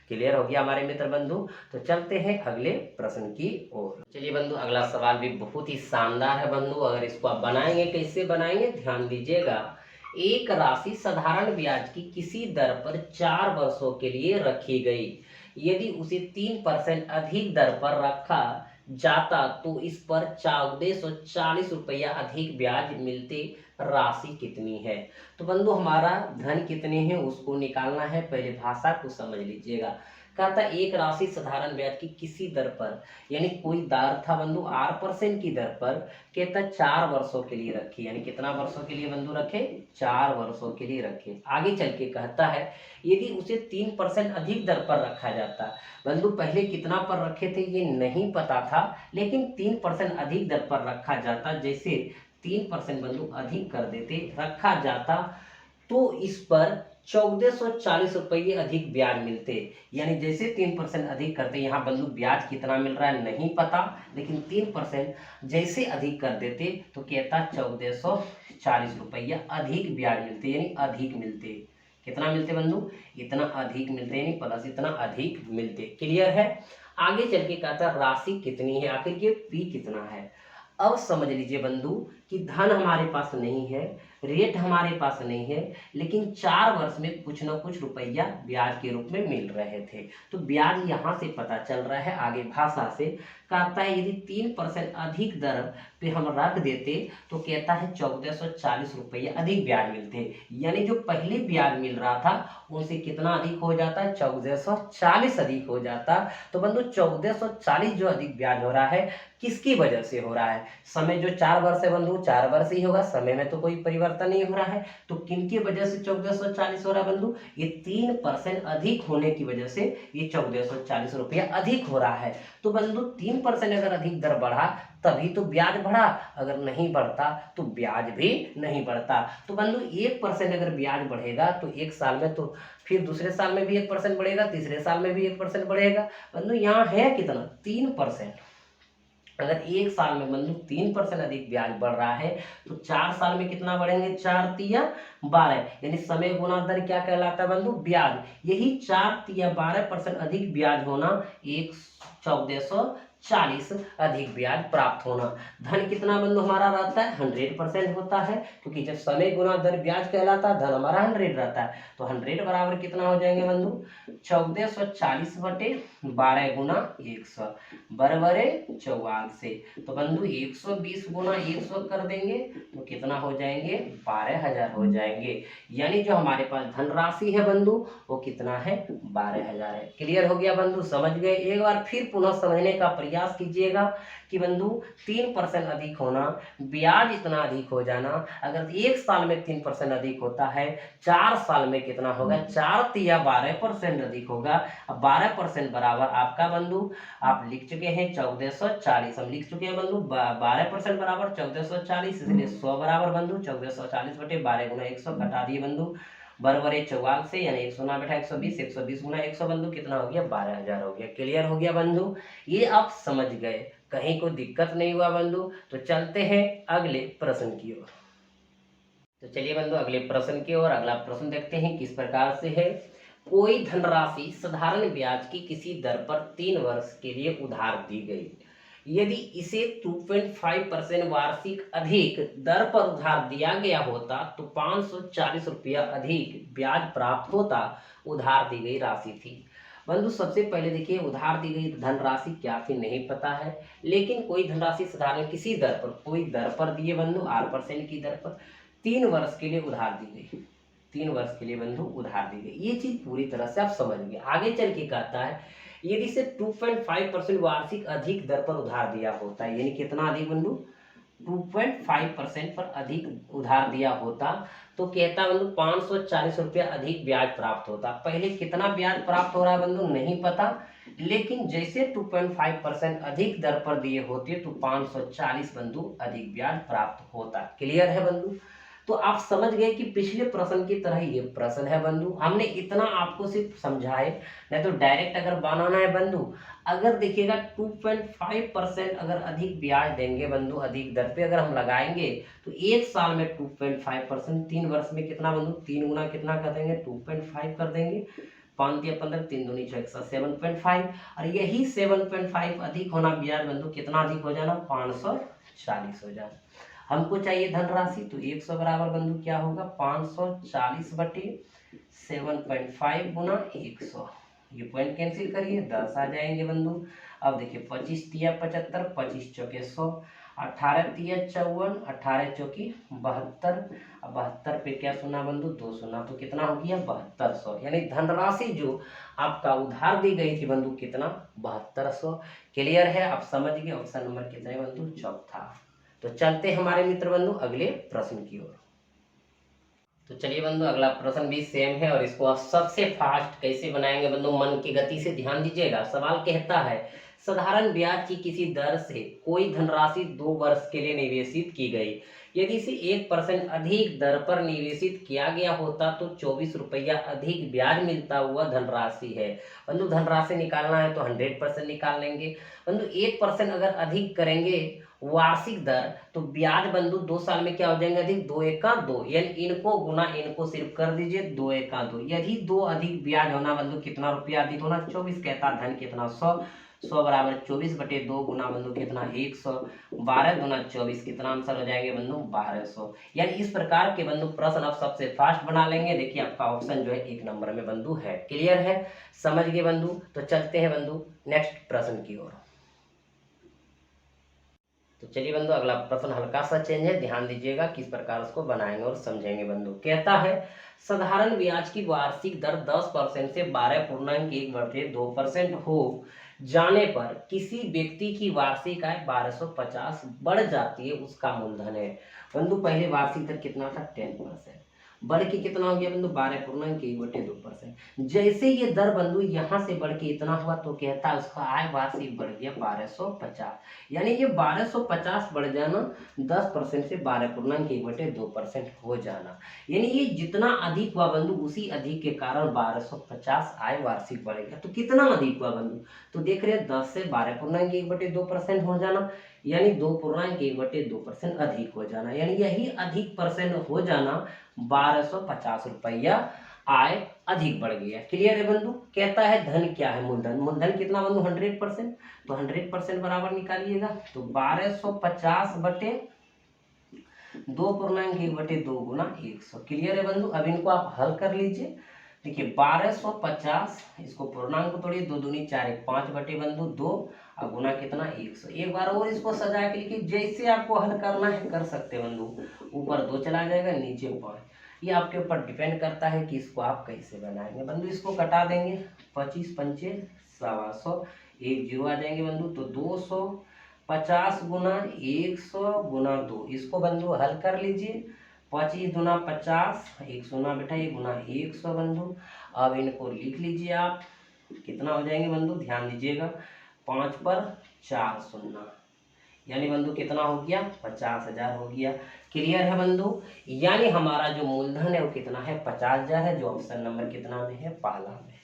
S1: क्लियर हो गया हमारे मित्र बंधु। तो चलते हैं अगले प्रश्न की ओर। चलिए बंधु, अगला सवाल भी बहुत ही शानदार है बंधु। अगर इसको आप बनाएंगे, कैसे बनाएंगे ध्यान दीजिएगा। एक राशि साधारण ब्याज की किसी दर पर 4 वर्षों के लिए रखी गई, यदि उसे 3% अधिक दर पर रखा जाता तो इस पर 1440 रुपया अधिक ब्याज मिलते, राशि कितनी है। तो बंधु हमारा धन कितने हैं उसको निकालना है, पहले भाषा को समझ लीजिएगा। कहता एक राशि साधारण ब्याज की किसी दर पर, यानी कोई दर था बंधु 8% की दर पर, कहता 4 वर्षों के लिए रखी, यानी कितना वर्षों के लिए बंधु रखे, 4 वर्षों के लिए रखे। आगे चल के कहता है यदि उसे 3% अधिक दर पर रखा जाता, बंधु पहले कितना पर रखे थे ये नहीं पता था, लेकिन 3% अधिक दर पर रखा जाता, जैसे 3% बंधु अधिक कर देते, रखा जाता तो इस पर 1440 रुपये अधिक ब्याज मिलते। यानी जैसे 3% अधिक करते, यहाँ बंधु ब्याज कितना मिल रहा है नहीं पता, लेकिन 3% जैसे अधिक कर देते तो कहता 1440 रुपया अधिक ब्याज मिलते, यानी अधिक मिलते। कितना मिलते बंधु, इतना अधिक मिलते, यानी प्लस इतना अधिक मिलते। क्लियर है। आगे चल के कहता राशि कितनी है, आखिर ये पी कितना है। अब समझ लीजिए बंधु कि धन हमारे पास नहीं है, रेट हमारे पास नहीं है, लेकिन 4 वर्ष में कुछ ना कुछ रुपया ब्याज के रूप में मिल रहे थे। तो ब्याज यहाँ से पता चल रहा है, आगे भाषा से कहता है यदि 3% अधिक दर पे हम रख देते तो कहता है 1440 रुपया अधिक ब्याज मिलते, यानी जो पहले ब्याज मिल रहा था उनसे कितना अधिक हो जाता है, 1440 अधिक हो जाता। तो बंधु 1440 जो अधिक ब्याज हो रहा है किसकी वजह से हो रहा है, समय जो 4 वर्ष है बंधु 4 वर्ष ही होगा, समय में तो कोई परिवर्तन नहीं हो रहा है, तो किनकी वजह से 1440 हो रहा है बंधु, ये 3% अधिक होने की वजह से ये 1440 रुपया अधिक हो रहा है। तो बंधु 3% अगर अधिक दर बढ़ा तभी तो ब्याज बढ़ा, अगर नहीं बढ़ता तो ब्याज भी नहीं बढ़ता। तो बंधु 1% अगर ब्याज बढ़ेगा तो एक साल में, तो फिर दूसरे साल में भी 1% बढ़ेगा, तीसरे साल में भी 1% बढ़ेगा। बंधु यहाँ है कितना 3%, अगर एक साल में बंधु 3% अधिक ब्याज बढ़ रहा है तो 4 साल में कितना बढ़ेंगे, 4 तिया 12, यानी समय गुना दर क्या कहलाता है बंधु, ब्याज। यही 4 तिया 12% अधिक ब्याज होना, 1440 अधिक ब्याज प्राप्त होना। धन कितना बंधु हमारा रहता है, 100% होता है, क्योंकि जब समय गुना दर ब्याज कहलाता है, धन हमारा 100 रहता है, तो 100 बराबर कितना हो जाएंगे बंधु, 1440 बटे 12 गुना 100 बराबर 44। तो बंधु 120 गुना 100 कर देंगे तो कितना हो जाएंगे, 12,000 हो जाएंगे। यानी जो हमारे पास धनराशि है बंधु वो कितना है, 12,000 है। क्लियर हो गया बंधु, समझ गए। एक बार फिर पुनः समझने का प्रयास कीजिएगा कि बंधु 3% अधिक होना, ब्याज इतना अधिक हो जाना, अगर एक साल में 3% अधिक होता है, 4 साल में कितना होगा, 4 तिया 12% अधिक होगा। अब 12% बराबर आपका बंधु आप लिख चुके हैं 1440, हम लिख चुके हैं बंधु 12% बराबर 1440, इसलिए 100 बराबर बंधु 1440 बटे 12 गुना 100 घटा दिए बंधु बराबर 44 से, यानी 100 ना बैठा 120, 120 गुना 100 बंधु कितना हो गया, 12,000 हो गया। क्लियर हो गया बंधु, ये आप समझ गए, कहीं कोई दिक्कत नहीं हुआ बंधु। तो चलते हैं अगले प्रश्न की ओर। तो चलिए बंधु अगले प्रश्न की ओर। अगला प्रश्न देखते हैं किस प्रकार से है। कोई धनराशि साधारण ब्याज की किसी दर पर 3 वर्ष के लिए उधार दी गई, यदि इसे 2.5% वार्षिक अधिक दर पर उधार दिया गया होता तो 540 रुपया अधिक ब्याज प्राप्त होता। उधार दी गई राशि थी। बंधु सबसे पहले देखिए, उधार दी गई धनराशि क्या थी नहीं पता है, लेकिन कोई धनराशि साधारण किसी दर पर, कोई दर पर दिए बंधु 8% की दर पर 3 वर्ष के लिए उधार दी गई, 3 वर्ष के लिए बंधु उधार दी गई। ये चीज पूरी तरह से आप समझ गए। आगे चल के कहता है यदि से 2.5% वार्षिक अधिक दर पर उधार दिया होता है, यानी कितना अधिक बंधु, 2.5% पर अधिक उधार दिया होता तो कहता बंधु 540 रुपया अधिक ब्याज प्राप्त होता। पहले कितना ब्याज प्राप्त हो रहा है बंधु नहीं पता, लेकिन जैसे 2.5% अधिक दर पर दिए होते तो 540 बंधु अधिक ब्याज प्राप्त होता। क्लियर है बंधु। तो आप समझ गए कि पिछले प्रश्न की तरह ये प्रश्न है बंधु। हमने इतना आपको सिर्फ समझाए, नहीं तो डायरेक्ट अगर बनाना है बंधु, अगर देखिएगा 2.5% अगर अधिक ब्याज देंगे बंधु, अधिक दर पे अगर हम लगाएंगे तो एक साल में 2.5%, 3 वर्ष में कितना बंधु, 3 गुना कितना कर देंगे, 2.5 कर देंगे, 5 या 15, 3 दूनी 6, 7.5, और यही 7.5 अधिक होना ब्याज बंधु कितना अधिक हो जाना, 540 हो जाना। हमको चाहिए धनराशि, तो 100 बराबर बंधु क्या होगा, 540 बटे 7.5 गुना 100, ये पॉइंट कैंसिल करिए 10 आ जाएंगे बंधु। अब देखिए 25 तिया 75, 25 चौके 100, 18 तिया 54, 18 चौकी 72, अब 72 पे क्या सुना बंधु, 2 सुना, तो कितना हो गया 7200। यानी धनराशि जो आपका उधार दी गई थी बंधु कितना, 7200। क्लियर है, आप समझ गए। ऑप्शन नंबर कितने बंधु, चौथा। तो चलते हमारे मित्र बंधु अगले प्रश्न की ओर। तो चलिए बंधु अगला प्रश्न भी सेम है और इसको आप सबसे फास्ट कैसे बनाएंगे बंधु, मन की गति से ध्यान दीजिएगा। सवाल कहता है साधारण ब्याज की किसी दर से कोई धनराशि 2 वर्ष के लिए निवेशित की गई, यदि इसे 1% अधिक दर पर निवेशित किया गया होता तो 24 रुपया अधिक ब्याज मिलता हुआ धनराशि है। बंधु धनराशि निकालना है तो 100% निकाल लेंगे बंधु। 1% अगर अधिक करेंगे वार्षिक दर तो ब्याज बंधु 2 साल में क्या हो जाएंगे अधिक, 2 एका 2, यानी इनको गुना इनको सिर्फ कर दीजिए, 2 एका 2, यदि 2 अधिक ब्याज होना बंधु कितना रुपया अधिक होना, 24 कहता धन कितना 100, 100 बराबर 24 बटे 2 गुना बंधु कितना 100, 12 गुना 24 कितना आंसर हो जाएंगे बंधु 1200। यानी इस प्रकार के बंधु प्रश्न आप सबसे फास्ट बना लेंगे। देखिए आपका ऑप्शन जो है 1 नंबर में बंधु है। क्लियर है, समझ गए बंधु। तो चलते हैं बंधु नेक्स्ट प्रश्न की ओर। तो चलिए बंधु अगला प्रश्न हल्का सा चेंज है, ध्यान दीजिएगा किस प्रकार उसको बनाएंगे और समझेंगे बंधु। कहता है साधारण ब्याज की वार्षिक दर 10% से 12.1/2% हो जाने पर किसी व्यक्ति की वार्षिक आय 1250 बढ़ जाती है, उसका मूलधन है। बंधु पहले वार्षिक दर कितना था, 10%, बढ़ के कितना हो गया बंधु 12.1/2%। जैसे ये दर बंधु यहाँ से बढ़ के इतना हुआ तो कहता है उसका आय वार्षिक बढ़ गया 1250, यानी ये 1250 बढ़ जाना 10% से 12.1/2% हो जाना, यानी ये जितना अधिक हुआ बंधु उसी अधिक के कारण 1250 आय वार्षिक बढ़ेगा। तो कितना अधिक हुआ बंधु, तो देख रहे हैं 10 से 12.1/2% हो जाना, यानी 2.1/2% अधिक हो जाना, यानी यही अधिक परसेंट हो जाना 1250 रुपया आय अधिक बढ़ गया। क्लियर है बंधु। कहता है धन क्या है, मूलधन। मूलधन कितना बंधु 100%, तो 100% बराबर निकालिएगा, तो 1250 बटे 2.1/2 गुना 100। क्लियर है बंधु। अब इनको आप हल कर लीजिए। देखिए 1250, इसको पूर्णांक को तोड़िए, 2 दूनी 4 1 5 बटे बंधु 2 और गुना कितना 100। एक बार और इसको सजा के लिखिए, जैसे आपको हल करना है कर सकते बंधु। ऊपर 2 चला जाएगा, नीचे 5, ये आपके ऊपर डिपेंड करता है कि इसको आप कैसे बनाएंगे बंधु। इसको कटा देंगे, 25 पंचे 125, एक जीरो आ जाएंगे बंधु, तो 250 गुना 100 गुना 2, इसको बंधु हल कर लीजिए। 25 दूना 50, एक शून्य बेटा, ये गुना 100 बंधु। अब इनको लिख लीजिए आप, कितना हो जाएंगे बंधु, ध्यान दीजिएगा, 5 पर 4 शून्य, यानी बंधु कितना हो गया, 50,000 हो गया। क्लियर है बंधु। यानी हमारा जो मूलधन है वो कितना है, 50,000 है, जो ऑप्शन नंबर कितना में है, पहला में।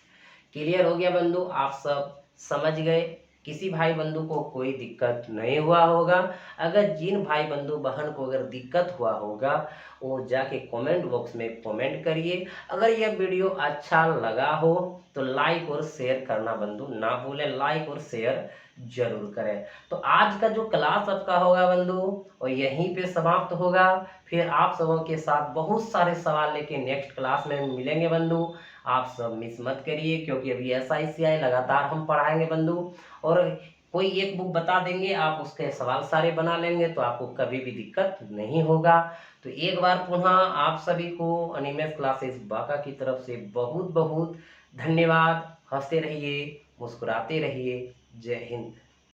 S1: क्लियर हो गया बंधु। आप सब समझ गए। किसी भाई बंधु को कोई दिक्कत नहीं हुआ होगा। अगर जिन भाई बंधु बहन को अगर दिक्कत हुआ होगा वो जाके कमेंट बॉक्स में कमेंट करिए। अगर यह वीडियो अच्छा लगा हो तो लाइक और शेयर करना बंधु ना भूलें, लाइक और शेयर जरूर करें। तो आज का जो क्लास आपका होगा बंधु और यहीं पे समाप्त होगा। फिर आप सबों के साथ बहुत सारे सवाल लेके नेक्स्ट क्लास में मिलेंगे बंधु। आप सब मिस मत करिए, क्योंकि अभी SICI लगातार हम पढ़ाएंगे बंधु, और कोई एक बुक बता देंगे, आप उसके सवाल सारे बना लेंगे, तो आपको कभी भी दिक्कत नहीं होगा। तो एक बार पुनः आप सभी को अनिमेष क्लासेस बांका की तरफ से बहुत बहुत धन्यवाद। हंसते रहिए, मुस्कुराते रहिए। जय हिंद।